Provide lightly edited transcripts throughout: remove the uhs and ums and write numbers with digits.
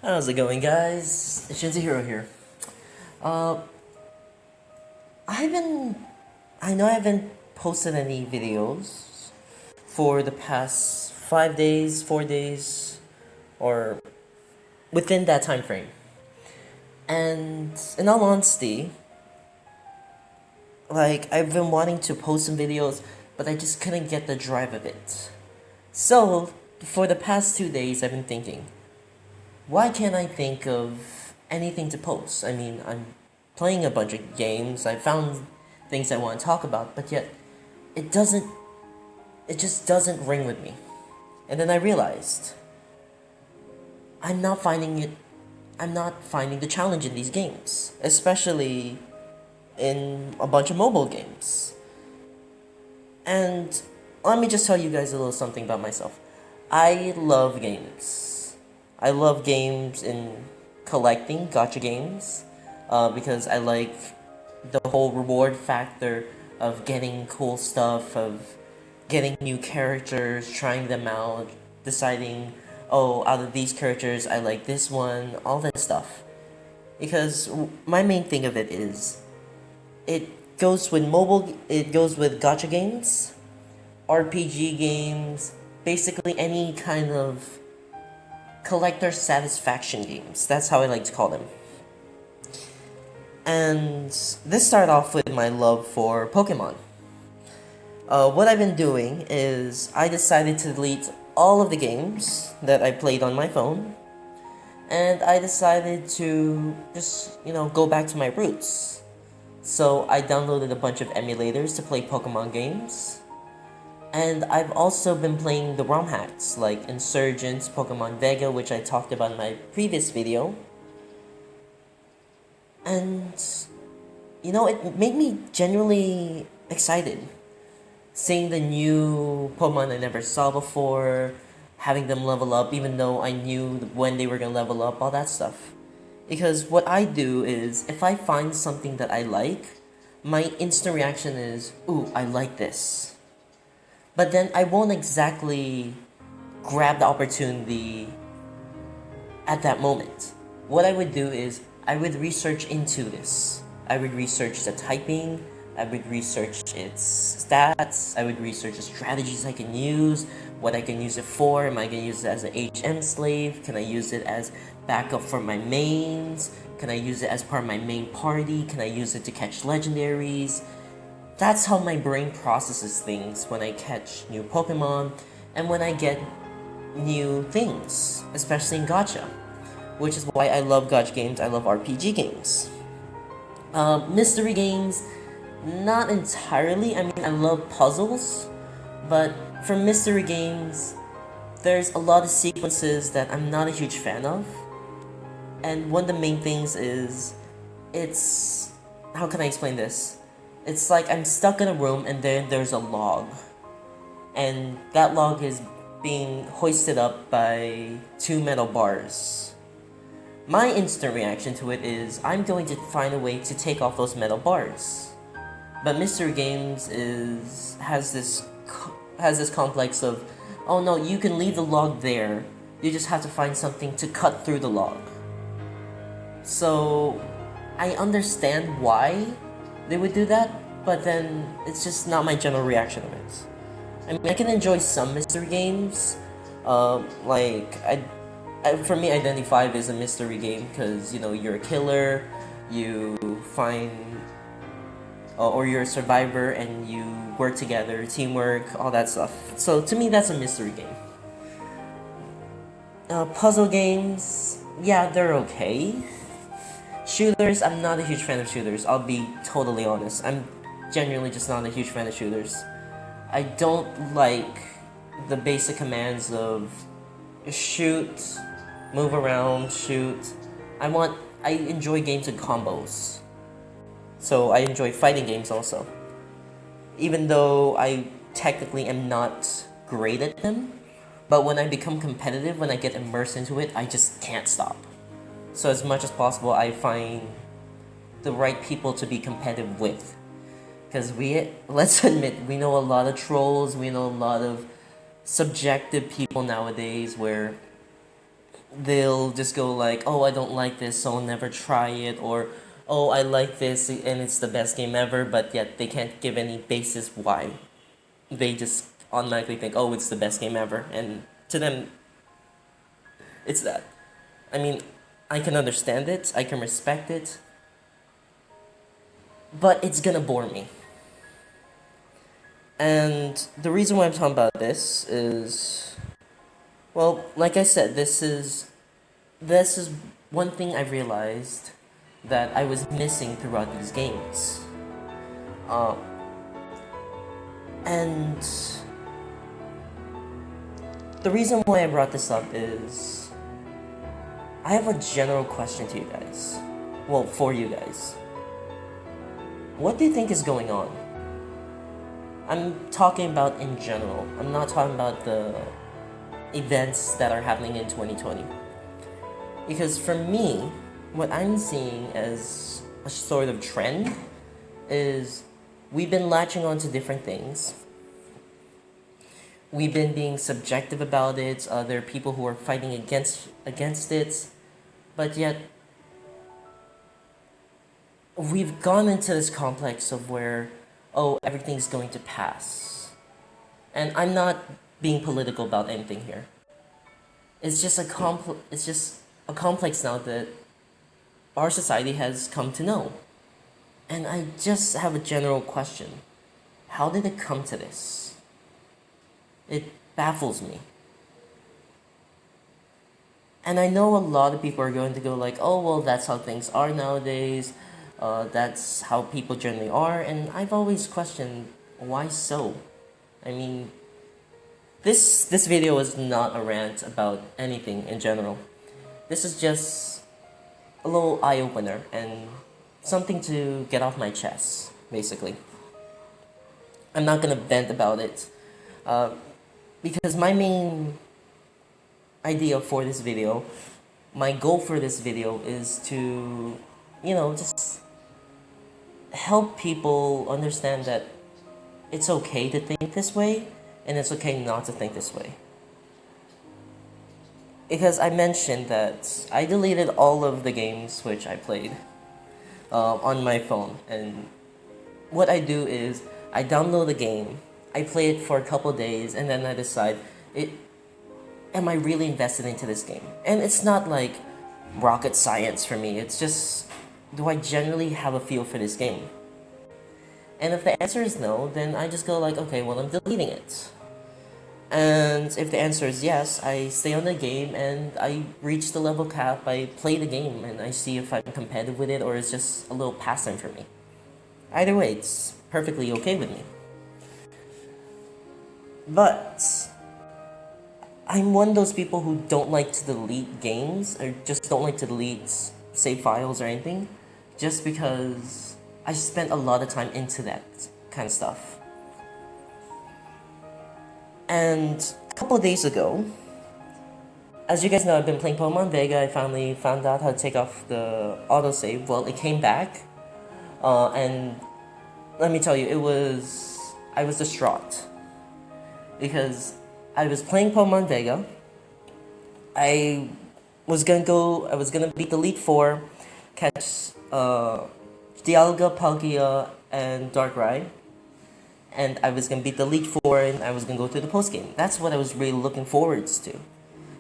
How's it going, guys? It's Shinzi Hero here. Uh, I've been. I know I haven't posted any videos for the past 5 days, 4 days, or within that time frame. And in all honesty, I've been wanting to post some videos, but I just couldn't get the drive of it. So, for the past 2 days, I've been thinking, why can't I think of anything to post? I mean, I'm playing a bunch of games. I found things I want to talk about, but yet it doesn't it just doesn't ring with me. And then I realized I'm not finding it I'm not finding the challenge in these games, especially in a bunch of mobile games. And let me just tell you guys a little something about myself. I love games. I love games in collecting gacha games because I like the whole reward factor of getting cool stuff, of getting new characters, trying them out, deciding, oh, out of these characters, I like this one, all that stuff. Because my main thing of it is, it goes with gacha games, RPG games, basically any kind of collector satisfaction games. That's how I like to call them. And this started off with my love for Pokemon. What I've been doing is I decided to delete all of the games that I played on my phone, and I decided to just, go back to my roots. So I downloaded a bunch of emulators to play Pokemon games, and I've also been playing the ROM hacks like Insurgents, Pokemon Vega, which I talked about in my previous video. And, it made me genuinely excited. Seeing the new Pokemon I never saw before, having them level up, even though I knew when they were gonna level up, all that stuff. Because what I do is, if I find something that I like, my instant reaction is, ooh, I like this. But then I won't exactly grab the opportunity at that moment. What I would do is, I would research into this. I would research the typing, I would research its stats, I would research the strategies I can use, what I can use it for. Am I going to use it as an HM slave? Can I use it as backup for my mains? Can I use it as part of my main party? Can I use it to catch legendaries? That's how my brain processes things when I catch new Pokemon and when I get new things, especially in gacha, which is why I love gacha games. I love RPG games. Mystery games, not entirely. I mean, I love puzzles, but for mystery games, there's a lot of sequences that I'm not a huge fan of. And one of the main things is, it's. How can I explain this? It's like I'm stuck in a room and then there's a log. And that log is being hoisted up by two metal bars. My instant reaction to it is, I'm going to find a way to take off those metal bars. But Mystery Games has this complex of, oh no, you can leave the log there. You just have to find something to cut through the log. So I understand why they would do that, but then it's just not my general reaction of it. I mean, I can enjoy some mystery games, for me, Identity 5 is a mystery game because, you're a killer, you find, or you're a survivor and you work together, teamwork, all that stuff. So to me, that's a mystery game. Puzzle games, yeah, they're okay. Shooters, I'm not a huge fan of shooters, I'll be totally honest. I'm genuinely just not a huge fan of shooters. I don't like the basic commands of shoot, move around, shoot. I enjoy games in combos. So I enjoy fighting games also. Even though I technically am not great at them, but when I become competitive, when I get immersed into it, I just can't stop. So as much as possible, I find the right people to be competitive with. Because let's admit, we know a lot of trolls, we know a lot of subjective people nowadays where they'll just go like, oh, I don't like this, so I'll never try it, or oh, I like this and it's the best game ever, but yet they can't give any basis why. They just automatically think, oh, it's the best game ever, and to them, it's that. I mean, I can understand it, I can respect it, but it's gonna bore me. And the reason why I'm talking about this is, well, like I said, this is one thing I realized that I was missing throughout these games. Um, and the reason why I brought this up is I have a general question to you guys. Well, for you guys. What do you think is going on? I'm talking about in general. I'm not talking about the events that are happening in 2020. Because for me, what I'm seeing as a sort of trend is we've been latching on to different things. We've been being subjective about it. There are people who are fighting against it, but yet we've gone into this complex of where, oh, everything's going to pass. And I'm not being political about anything here. It's just a complex now that our society has come to know. And I just have a general question. How did it come to this? It baffles me. And I know a lot of people are going to go like, oh, well, that's how things are nowadays. That's how people generally are. And I've always questioned, why so? I mean, this video is not a rant about anything in general. This is just a little eye-opener and something to get off my chest, basically. I'm not gonna vent about it, because my main idea for this video, my goal for this video is to, just help people understand that it's okay to think this way and it's okay not to think this way. Because I mentioned that I deleted all of the games which I played on my phone, and what I do is I download the game, I play it for a couple days, and then I decide, am I really invested into this game? And it's not like rocket science for me, it's just, do I generally have a feel for this game? And if the answer is no, then I just go like, okay, well, I'm deleting it. And if the answer is yes, I stay on the game and I reach the level cap, I play the game, and I see if I'm competitive with it or it's just a little pastime for me. Either way, it's perfectly okay with me. But I'm one of those people who don't like to delete games, or just don't like to delete save files or anything, just because I spent a lot of time into that kind of stuff. And a couple of days ago, as you guys know, I've been playing Pokemon Vega. I finally found out how to take off the autosave. Well, it came back, and let me tell you, I was distraught. Because I was playing Pokemon Vega, I was gonna beat the Elite Four, catch Dialga, Palkia, and Darkrai, and I was gonna beat the Elite Four, and I was gonna go through the post game. That's what I was really looking forward to,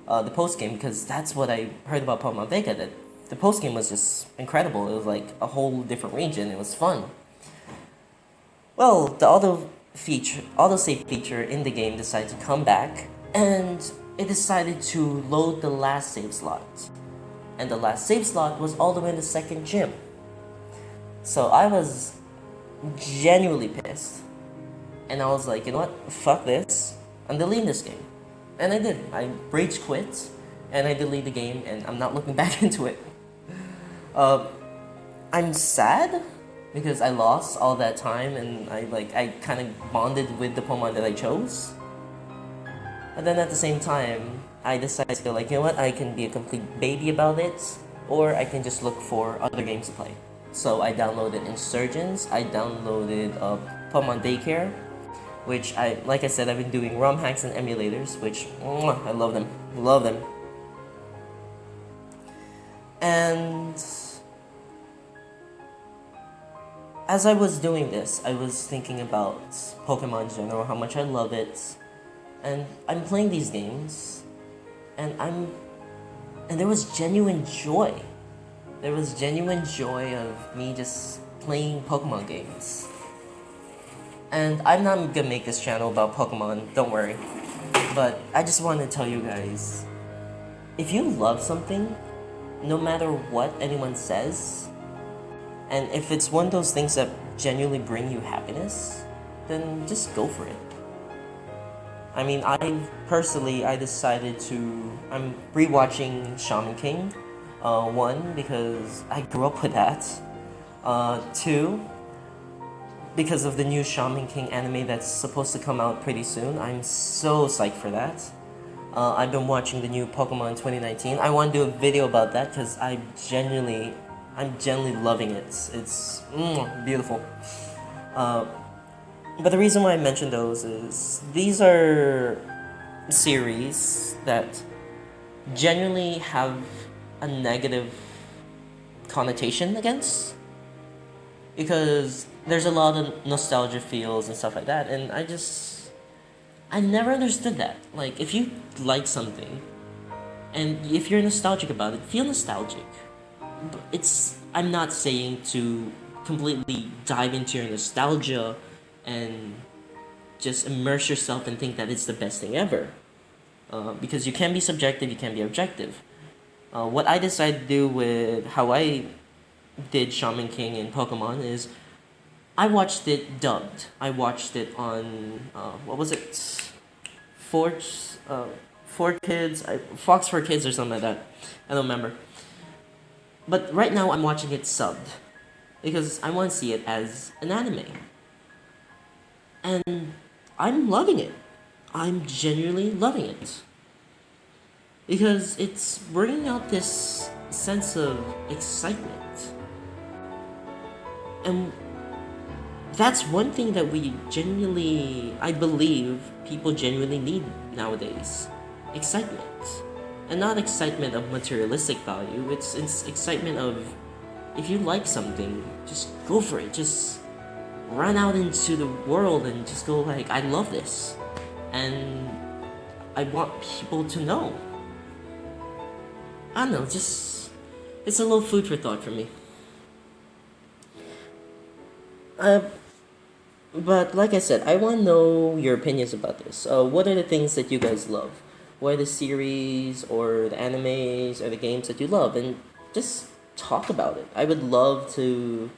the post game, because that's what I heard about Pokemon Vega. That the post game was just incredible. It was like a whole different region. It was fun. Well, the autosave feature in the game decided to come back, and it decided to load the last save slot. And the last save slot was all the way in the second gym. So I was genuinely pissed. And I was like, you know what? Fuck this. I'm deleting this game. And I did. I rage quit, and I deleted the game, and I'm not looking back into it. I'm sad because I lost all that time, and I kind of bonded with the Pokemon that I chose. But then at the same time, I decided to go like, you know what, I can be a complete baby about it, or I can just look for other games to play. So I downloaded Insurgents, I downloaded Pokemon Daycare, which like I said, I've been doing ROM hacks and emulators, which, I love them. And as I was doing this, I was thinking about Pokemon in general, how much I love it, and I'm playing these games, and there was genuine joy. There was genuine joy of me just playing Pokemon games. And I'm not gonna make this channel about Pokemon, don't worry. But I just want to tell you guys, if you love something, no matter what anyone says, and if it's one of those things that genuinely bring you happiness, then just go for it. I mean, I decided I'm rewatching Shaman King. One, because I grew up with that. Two, because of the new Shaman King anime that's supposed to come out pretty soon. I'm so psyched for that. I've been watching the new Pokemon 2019. I want to do a video about that because I'm genuinely loving it. It's beautiful. But the reason why I mention those is these are series that genuinely have a negative connotation against, because there's a lot of nostalgia feels and stuff like that, and I never understood that. Like, if you like something and if you're nostalgic about it, feel nostalgic. I'm not saying to completely dive into your nostalgia and just immerse yourself and think that it's the best thing ever. Because you can be subjective, you can be objective. What I decided to do with how I did Shaman King and Pokemon is I watched it dubbed. I watched it on, what was it? Fox for Kids or something like that. I don't remember. But right now I'm watching it subbed because I want to see it as an anime. And I'm loving it. I'm genuinely loving it. Because it's bringing out this sense of excitement. And that's one thing that I believe people genuinely need nowadays. Excitement. And not excitement of materialistic value, it's excitement of, if you like something, just go for it. Just run out into the world and just go like, I love this. And I want people to know. I don't know, it's a little food for thought for me. But like I said, I want to know your opinions about this. What are the things that you guys love? What are the series or the animes or the games that you love? And just talk about it. I would love to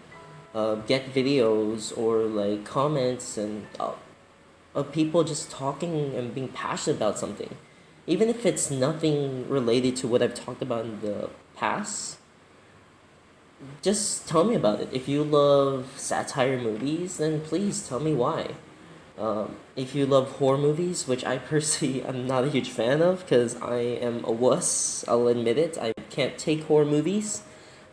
get videos or like comments and of people just talking and being passionate about something. Even if it's nothing related to what I've talked about in the past, just tell me about it. If you love satire movies, then please tell me why. If you love horror movies, which I personally am not a huge fan of because I am a wuss, I'll admit it. I can't take horror movies.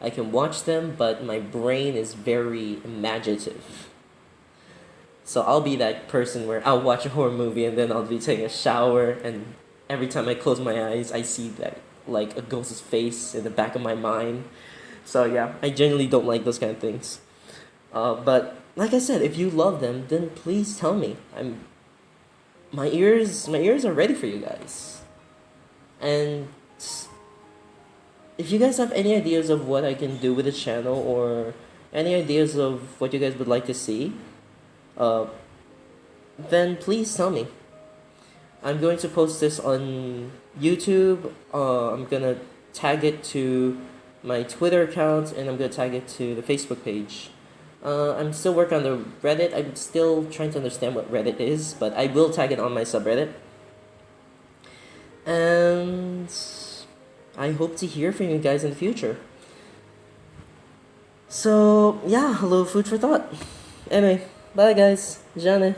I can watch them, but my brain is very imaginative. So I'll be that person where I'll watch a horror movie and then I'll be taking a shower, and every time I close my eyes, I see that like a ghost's face in the back of my mind. So yeah, I genuinely don't like those kind of things. But like I said, if you love them, then please tell me. My ears are ready for you guys. And if you guys have any ideas of what I can do with the channel, or any ideas of what you guys would like to see, then please tell me. I'm going to post this on YouTube. I'm gonna tag it to my Twitter account, and I'm gonna tag it to the Facebook page. I'm still working on the Reddit. I'm still trying to understand what Reddit is, but I will tag it on my subreddit. And I hope to hear from you guys in the future. So, yeah, a little food for thought. Anyway, bye guys. Jane.